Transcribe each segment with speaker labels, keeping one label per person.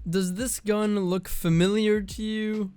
Speaker 1: Does this gun look familiar to you?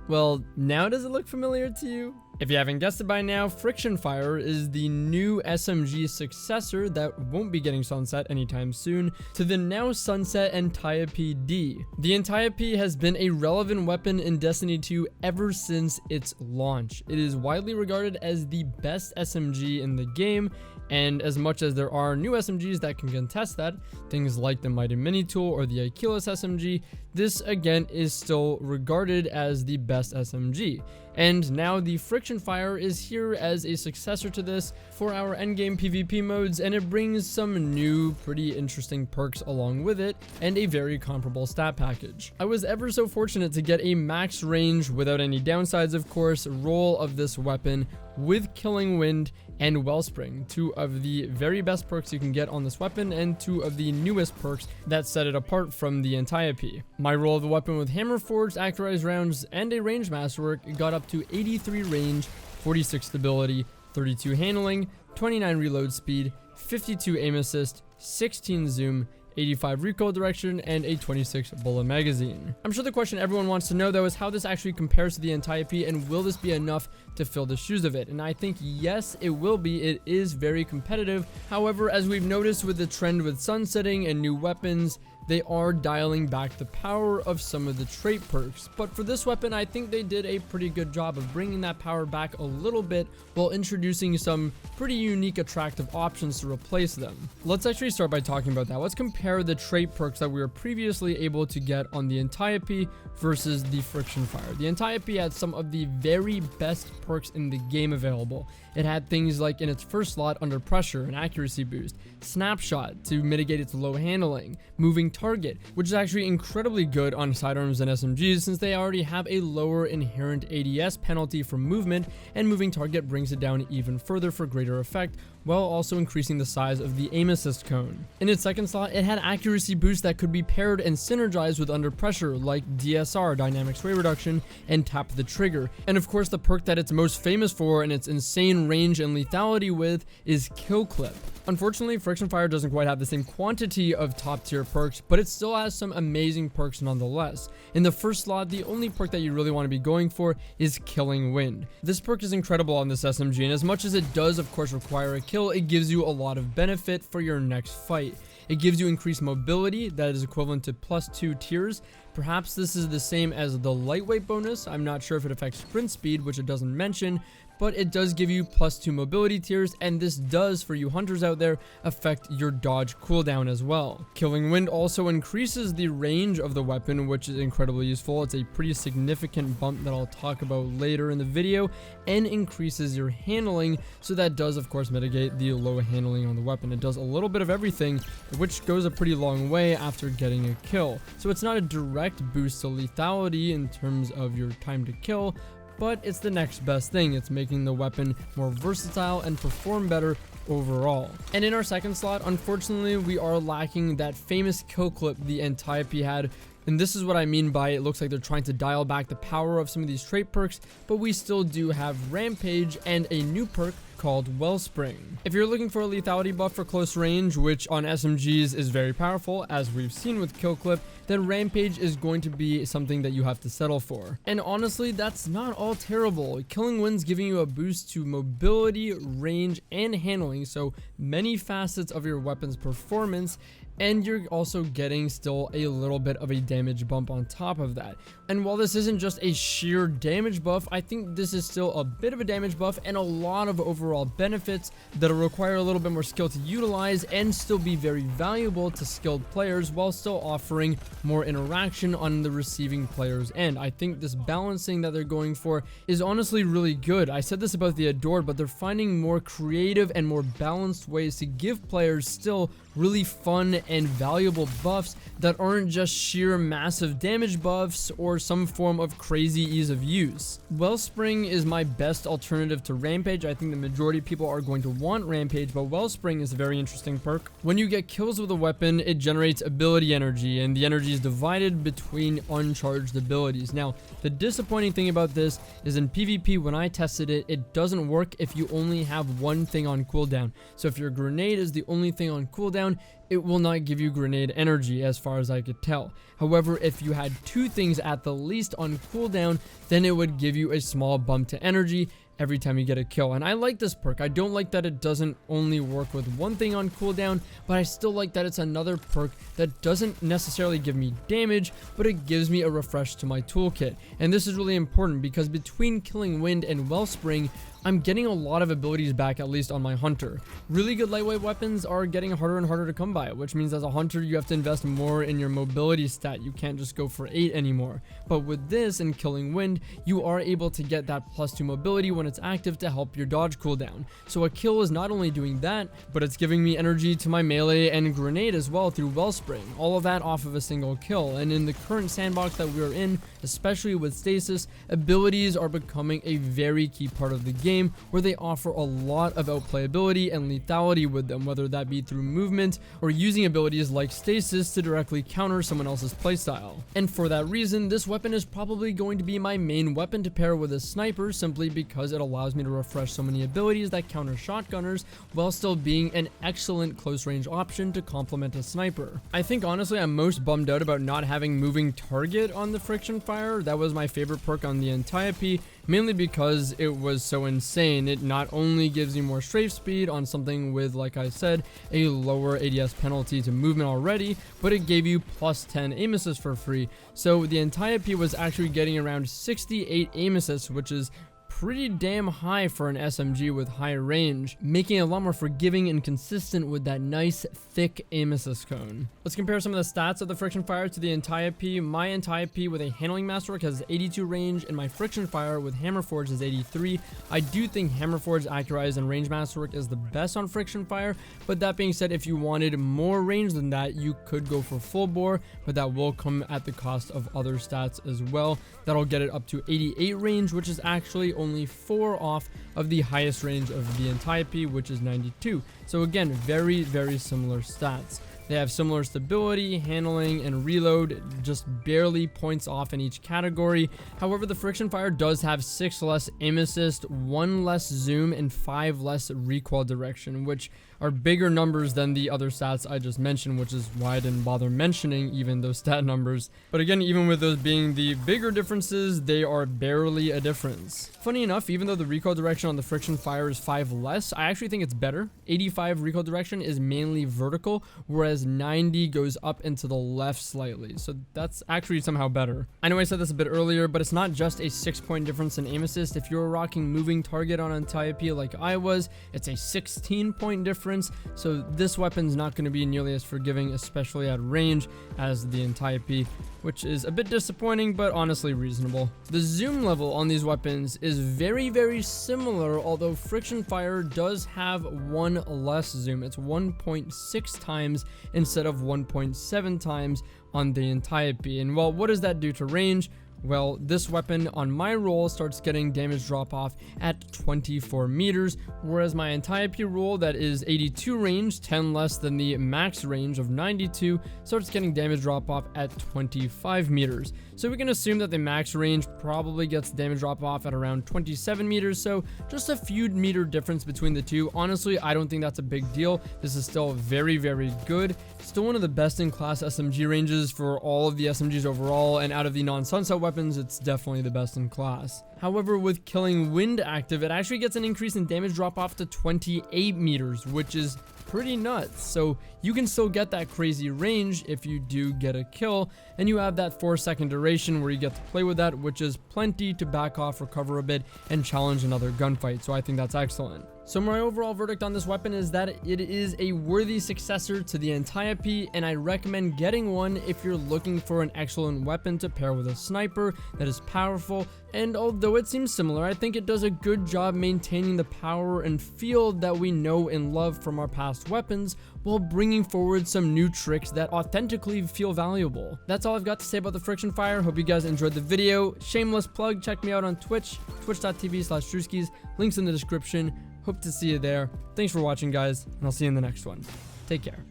Speaker 1: Well, now does it look familiar to you? If you haven't guessed it by now, Friction Fire is the new SMG successor that won't be getting sunset anytime soon to the now sunset Antiope-D. The Antiope has been a relevant weapon in Destiny 2 ever since its launch. It is widely regarded as the best SMG in the game, and as much as there are new SMGs that can contest that, things like the Mighty Mini Tool or the Achilles SMG, this again is still regarded as the best SMG. And now the Friction Fire is here as a successor to this for our endgame PvP modes, and it brings some new, pretty interesting perks along with it, and a very comparable stat package. I was ever so fortunate to get a max range, without any downsides of course, roll of this weapon with Killing Wind and Wellspring, two of the very best perks you can get on this weapon, and two of the newest perks that set it apart from the Antiope. My roll of the weapon with Hammer Forged, Accurized rounds, and a range masterwork got up to 83 range, 46 stability, 32 handling, 29 reload speed, 52 aim assist, 16 zoom, 85 recoil direction, and a 26 bullet magazine. I'm sure the question everyone wants to know though is how this actually compares to the Antiope, and will this be enough to fill the shoes of it? And I think yes, it will be. It is very competitive. However, as we've noticed with the trend with sunsetting and new weapons, they are dialing back the power of some of the trait perks. But for this weapon, I think they did a pretty good job of bringing that power back a little bit while introducing some pretty unique, attractive options to replace them. Let's actually start by talking about that. Let's compare the trait perks that we were previously able to get on the Antiope versus the Friction Fire. The Antiope had some of the very best perks in the game available. It had things like, in its first slot, Under Pressure, an accuracy boost, Snapshot to mitigate its low handling, Moving Target, which is actually incredibly good on sidearms and SMGs since they already have a lower inherent ADS penalty from movement, and Moving Target brings it down even further for greater effect, while also increasing the size of the aim assist cone. In its second slot, it had accuracy boost that could be paired and synergized with Under Pressure, like DSR, Dynamic Sway Reduction, and Tap the Trigger. And of course, the perk that it's most famous for and its insane range and lethality with is Kill Clip. Unfortunately, Friction Fire doesn't quite have the same quantity of top tier perks, but it still has some amazing perks nonetheless. In the first slot, the only perk that you really want to be going for is Killing Wind. This perk is incredible on this SMG, and as much as it does of course require a kill, it gives you a lot of benefit for your next fight. It gives you increased mobility that is equivalent to +2 tiers. Perhaps this is the same as the lightweight bonus. I'm not sure if it affects sprint speed, which it doesn't mention, but it does give you +2 mobility tiers, and this does, for you hunters out there, affect your dodge cooldown as well. Killing Wind also increases the range of the weapon, which is incredibly useful. It's a pretty significant bump that I'll talk about later in the video, and increases your handling, so that does of course mitigate the low handling on the weapon. It does a little bit of everything, which goes a pretty long way after getting a kill. So it's not a direct boost to lethality in terms of your time to kill, but it's the next best thing. It's making the weapon more versatile and perform better overall. And in our second slot, unfortunately, we are lacking that famous kill clip the Antiope had. And this is what I mean by it looks like they're trying to dial back the power of some of these trait perks, but we still do have Rampage and a new perk called Wellspring. If you're looking for a lethality buff for close range, which on SMGs is very powerful, as we've seen with Kill Clip, then Rampage is going to be something that you have to settle for. And honestly, that's not all terrible. Killing Wind's giving you a boost to mobility, range, and handling, so many facets of your weapon's performance, and you're also getting still a little bit of a damage bump on top of that. And while this isn't just a sheer damage buff, I think this is still a bit of a damage buff and a lot of overall benefits that'll require a little bit more skill to utilize and still be very valuable to skilled players while still offering more interaction on the receiving player's end. I think this balancing that they're going for is honestly really good. I said this about the Adored, but they're finding more creative and more balanced ways to give players still really fun and valuable buffs that aren't just sheer massive damage buffs or some form of crazy ease of use. Wellspring is my best alternative to Rampage. I think the majority of people are going to want Rampage, but Wellspring is a very interesting perk. When you get kills with a weapon, it generates ability energy, and the energy is divided between uncharged abilities. Now, the disappointing thing about this is in PvP, when I tested it, it doesn't work if you only have one thing on cooldown. So if your grenade is the only thing on cooldown, it will not give you grenade energy as far as I could tell. However, if you had 2 things at the least on cooldown, then it would give you a small bump to energy every time you get a kill. And I like this perk. I don't like that it doesn't only work with one thing on cooldown, but I still like that it's another perk that doesn't necessarily give me damage, but it gives me a refresh to my toolkit. And this is really important because between Killing Wind and Wellspring, I'm getting a lot of abilities back, at least on my hunter. Really good lightweight weapons are getting harder and harder to come by, which means as a hunter you have to invest more in your mobility stat. You can't just go for 8 anymore. But with this and Killing Wind, you are able to get that +2 mobility when it's active to help your dodge cooldown. So a kill is not only doing that, but it's giving me energy to my melee and grenade as well through Wellspring. All of that off of a single kill. And in the current sandbox that we're in, especially with stasis, abilities are becoming a very key part of the game, where they offer a lot of outplayability and lethality with them, whether that be through movement or using abilities like stasis to directly counter someone else's playstyle. And for that reason, this weapon is probably going to be my main weapon to pair with a sniper, simply because it allows me to refresh so many abilities that counter shotgunners while still being an excellent close range option to complement a sniper. I think honestly I'm most bummed out about not having moving target on the friction fire. That was my favorite perk on the Antiope, mainly because it was so insane. It not only gives you more strafe speed on something with, like I said, a lower ADS penalty to movement already, but it gave you +10 aim assist for free. So the Antiope was actually getting around 68 aim assists, which is pretty damn high for an SMG with high range, making it a lot more forgiving and consistent with that nice thick aim assist cone. Let's compare some of the stats of the friction fire to the Antiope. My Antiope with a handling masterwork has 82 range, and my friction fire with hammerforge is 83. I do think hammerforge, accurize, and range masterwork is the best on friction fire, but that being said, if you wanted more range than that, you could go for full bore, but that will come at the cost of other stats as well. That'll get it up to 88 range, which is actually only 4 off of the highest range of the Antiope, which is 92. So again, very, very similar stats. They have similar stability, handling, and reload, just barely points off in each category. However, the friction fire does have 6 less aim assist, 1 less zoom, and 5 less recoil direction, which are bigger numbers than the other stats I just mentioned, which is why I didn't bother mentioning even those stat numbers. But again, even with those being the bigger differences, they are barely a difference. Funny enough, even though the recoil direction on the friction fire is 5 less, I actually think it's better. 85 recoil direction is mainly vertical, whereas 90 goes up into the left slightly. So that's actually somehow better. I know I said this a bit earlier, but it's not just a 6-point difference in aim assist. If you're rocking moving target on Antiope like I was, it's a 16-point difference. So this weapon's not going to be nearly as forgiving, especially at range, as the Antiope, which is a bit disappointing, but honestly reasonable. The zoom level on these weapons is very, very similar, although friction fire does have 1 less zoom. It's 1.6 times instead of 1.7 times on the Antiope. And well, what does that do to range? Well, this weapon on my roll starts getting damage drop off at 24 meters, whereas my Antiope roll that is 82 range, 10 less than the max range of 92, starts getting damage drop off at 25 meters. So we can assume that the max range probably gets damage drop off at around 27 meters, so just a few meter difference between the two. Honestly, I don't think that's a big deal. This is still very, very good. Still one of the best in class SMG ranges for all of the SMGs overall, and out of the non-sunset weapons, it's definitely the best in class. However, with Killing Wind active, it actually gets an increase in damage drop off to 28 meters, which is pretty nuts. So you can still get that crazy range if you do get a kill, and you have that 4-second duration where you get to play with that, which is plenty to back off, recover a bit, and challenge another gunfight. So I think that's excellent. So my overall verdict on this weapon is that it is a worthy successor to the Antiope, and I recommend getting one if you're looking for an excellent weapon to pair with a sniper that is powerful. And although it seems similar, I think it does a good job maintaining the power and feel that we know and love from our past weapons, while bringing forward some new tricks that authentically feel valuable. That's all I've got to say about the friction fire. Hope you guys enjoyed the video. Shameless plug, check me out on Twitch, twitch.tv/Drewskis, links in the description. Hope to see you there. Thanks for watching, guys, and I'll see you in the next one. Take care.